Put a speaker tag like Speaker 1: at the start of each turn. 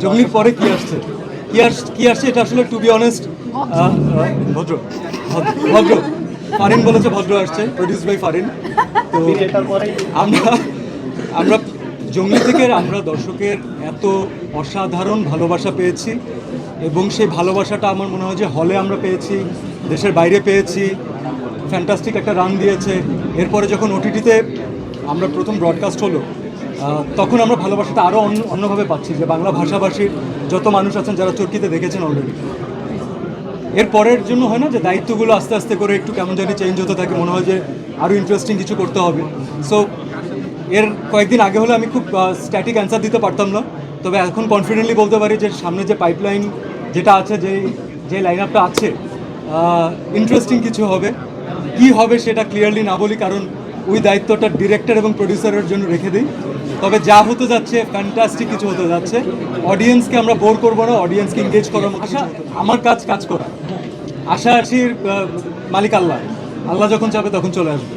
Speaker 1: জঙ্গলির পরে কি আসছে, কি আসছে এটা আসলে টু বি অনেস্ট ভদ্র ভদ্র ভদ্র ফারিন বলেছে ভদ্র আসছে, প্রডিউস বাই ফারিন। তো আমরা আমরা জঙ্গলি থেকে আমরা দর্শকের এত অসাধারণ ভালোবাসা পেয়েছি এবং সেই ভালোবাসাটা আমার মনে হয় যে হলে আমরা পেয়েছি, দেশের বাইরে পেয়েছি, ফ্যান্টাস্টিক একটা রান দিয়েছে। এরপরে যখন ওটিটিতে আমরা প্রথম ব্রডকাস্ট হলো তখন আমরা ভালোবাসাটা আরও অন্যভাবে পাচ্ছি, যে বাংলা ভাষাভাষীর যত মানুষ আছেন যারা চরকিতে দেখেছেন অলরেডি। এর পরের জন্য হয় না যে দায়িত্বগুলো আস্তে আস্তে করে একটু কেমন জানি চেঞ্জ হতে থাকে, মনে হয় যে আরও ইন্টারেস্টিং কিছু করতে হবে। সো এর কয়েকদিন আগে হলে আমি খুব স্ট্যাটিক অ্যান্সার দিতে পারতাম না, তবে এখন কনফিডেন্টলি বলতে পারি যে সামনে যে পাইপলাইন যেটা আছে, যে লাইন আপটা আছে, ইন্টারেস্টিং কিছু হবে। কি হবে সেটা ক্লিয়ারলি না বলি, কারণ ওই দায়িত্বটা ডিরেক্টর এবং প্রডিউসারের জন্য রেখে দিই। তবে যা হতে যাচ্ছে ফ্যান্টাস্টিক কিছু হতে যাচ্ছে। অডিয়েন্সকে আমরা বোর করবো না, অডিয়েন্সকে এঙ্গেজ করার মতো। আমার কাজ করা, আশা আশির মালিক আল্লাহ, আল্লাহ যখন চাবে তখন চলে আসবে।